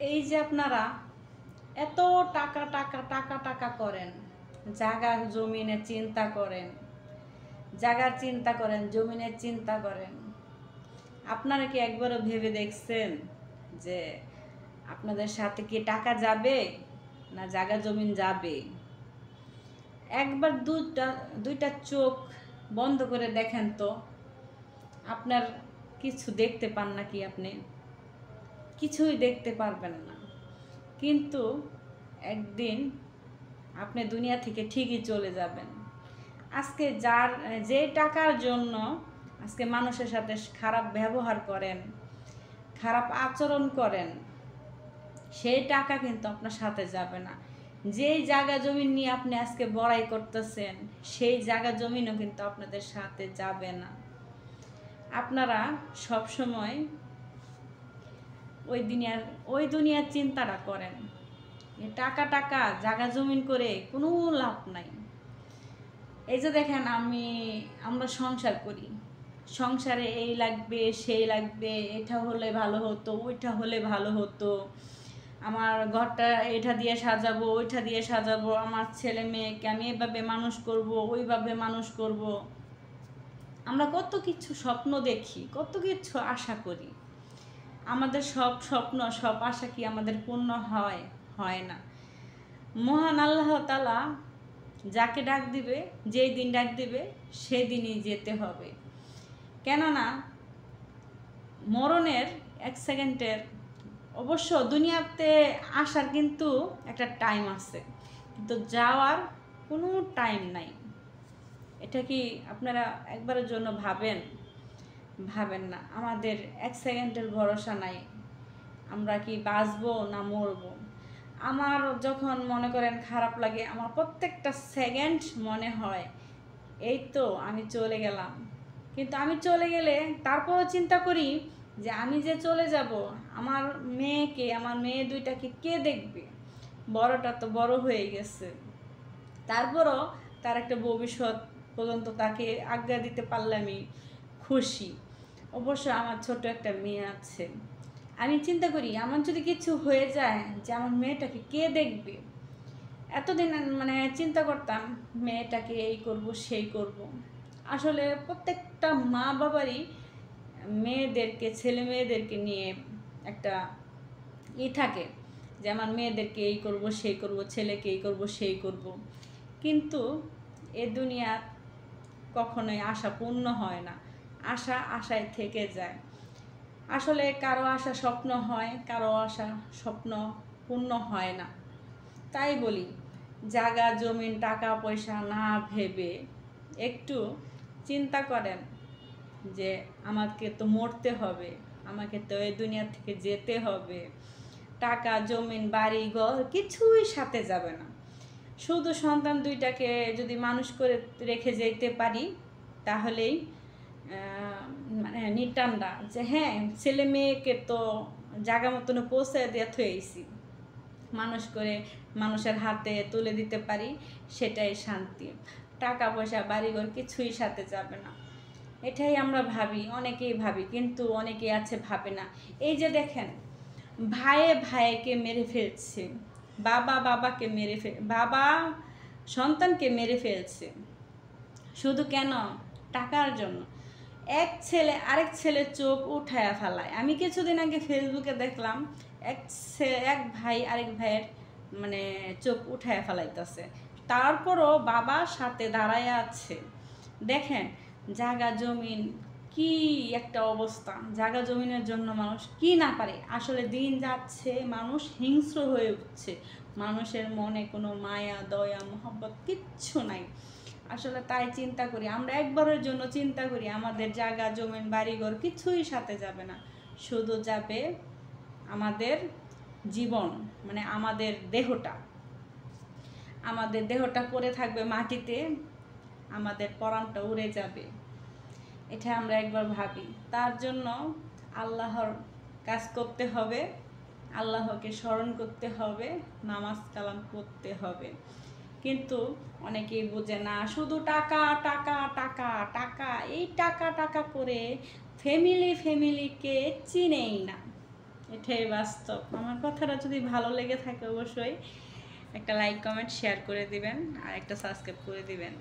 এই যে আপনারা এত টাকা টাকা টাকা টাকা করেন, জায়গা জমিনের চিন্তা করেন, জায়গার চিন্তা করেন, জমিনের চিন্তা করেন, আপনারা কি একবারও ভেবে দেখছেন যে আপনাদের সাথে কি টাকা যাবে না জায়গা জমিন যাবে? একবার দুইটা চোখ বন্ধ করে দেখেন তো, আপনার কিছু দেখতে পান নাকি? আপনি কিছুই দেখতে পারবেন না। কিন্তু একদিন আপনি দুনিয়া থেকে ঠিকই চলে যাবেন। আজকে যে টাকার জন্য আজকে মানুষের সাথে খারাপ ব্যবহার করেন, খারাপ আচরণ করেন, সেই টাকা কিন্তু আপনার সাথে যাবে না। যেই জায়গা জমি নিয়ে আপনি আজকে বড়াই করতেছেন, সেই জায়গা জমিনও কিন্তু আপনাদের সাথে যাবে না। আপনারা সব সময় ওই দুনিয়ার চিন্তাটা করেন। টাকা টাকা জায়গা জমিন করে কোনো লাভ নাই। এই যে দেখেন, আমরা সংসার করি, সংসারে এই লাগবে সেই লাগবে, এটা হলে ভালো হতো, ওইটা হলে ভালো হতো, আমার ঘরটা এটা দিয়ে সাজাবো, ওইটা দিয়ে সাজাবো, আমার ছেলে মেয়েকে আমি এভাবে মানুষ করব, ওইভাবে মানুষ করব। আমরা কত কিছু স্বপ্ন দেখি, কত কিছু আশা করি। আমাদের সব স্বপ্ন, সব আশা কি আমাদের পূর্ণ হয়? হয় না। মহান আল্লাহ তাআলা যাকে ডাক দিবে, যেই দিন ডাক দিবে, সেই দিনই যেতে হবে। কেননা মরণের 1 সেকেন্ডের, অবশ্য দুনিয়াতে আসার কিন্তু একটা টাইম আছে, কিন্তু যাওয়ার কোনো টাইম নাই। এটা কি আপনারা একবারের জন্য ভাবেন? ভাবেন না। আমাদের 1 সেকেন্ডের ভরসা নাই, আমরা কি বাঁচবো না মরবো। আমার যখন মনে করেন খারাপ লাগে, আমার প্রত্যেকটা সেকেন্ড মনে হয় এই তো আমি চলে গেলাম। কিন্তু আমি চলে গেলে তারপরও চিন্তা করি যে আমি যে চলে যাব, আমার মেয়েকে, আমার মেয়ে দুইটাকে কে দেখবে? বড়টা তো বড় হয়ে গেছে, তারপরও তার একটা ভবিষ্যৎ পর্যন্ত তাকে আজ্ঞা দিতে পারলে আমি খুশি। অবশ্য আমার ছোট একটা মেয়ে আছে, আমি চিন্তা করি আমার যদি কিছু হয়ে যায়, যে আমার মেয়েটাকে কে দেখবে? এতদিন মানে চিন্তা করতাম মেয়েটাকে এই করব সেই করব। আসলে প্রত্যেকটা মা বাবারই মেয়েদেরকে, ছেলে মেয়েদেরকে নিয়ে একটা থাকে যে আমার মেয়েদেরকে এই করব সেই করব, ছেলেকে এই করব সেই করব। কিন্তু এ দুনিয়া কখনোই আশা পূর্ণ হয় না, আশা আশায় থেকে যায়। আসলে কারো আশা স্বপ্ন হয়, কারো আশা স্বপ্ন পূর্ণ হয় না। তাই বলি, জায়গা জমিন টাকা পয়সা না ভেবে একটু চিন্তা করেন যে আমাকে তো মরতে হবে, আমাকে তো এই দুনিয়া থেকে যেতে হবে। টাকা জমিন বাড়ি ঘর কিছুই সাথে যাবে না। শুধু সন্তান দুইটাকে যদি মানুষ করে রেখে যেতে পারি, তাহলেই মানে নিটান্ডা যে হ্যাঁ, ছেলে মেয়েকে তো জায়গা মতন পৌঁছে দিয়ে থয়েছি, মানুষ করে মানুষের হাতে তুলে দিতে পারি, সেটাই শান্তি। টাকা পয়সা বাড়িঘর কিছুই সাথে যাবে না। এটাই আমরা ভাবি, অনেকেই ভাবি, কিন্তু অনেকেই আছে ভাবে না। এই যে দেখেন, ভাইয়ে ভাইকে মেরে ফেলছে, বাবা বাবাকে বাবা সন্তানকে মেরে ফেলছে, শুধু কেন? টাকার জন্য। এক ছেলে আরেক ছেলের চোখ উঠায়া ফেলায়। আমি কিছুদিন আগে ফেসবুকে দেখলাম এক ভাই আরেক ভাইয়ের মানে চোখ উঠায়া ফেলাইতেছে, তারপরও বাবার সাথে দাঁড়ায় আছে। দেখেন জায়গা জমিন কি একটা অবস্থা, জায়গা জমিনের জন্য মানুষ কি না পারে। আসলে দিন যাচ্ছে, মানুষ হিংস্র হয়ে উঠছে, মানুষের মনে কোনো মায়া দয়া মহব্বত কিচ্ছু নাই। আসলে তাই চিন্তা করি, আমরা একবারের জন্য চিন্তা করি আমাদের জায়গা জমিন বাড়িঘর কিছুই সাথে যাবে না, শুধু যাবে আমাদের জীবন, মানে আমাদের দেহটা পড়ে থাকবে মাটিতে, আমাদের পরাণটা উড়ে যাবে। এটা আমরা একবার ভাবি। তার জন্য আল্লাহর কাজ করতে হবে, আল্লাহকে স্মরণ করতে হবে, নামাজ কালাম পড়তে হবে। কিন্তু অনেকেই বোঝে না, শুধু টাকা টাকা টাকা টাকা, এই টাকা টাকা করে ফ্যামিলিকে চিনেই না। এটাই বাস্তব। আমার কথাটা যদি ভালো লেগে থাকে অবশ্যই একটা লাইক কমেন্ট শেয়ার করে দিবেন আর একটা সাবস্ক্রাইব করে দিবেন।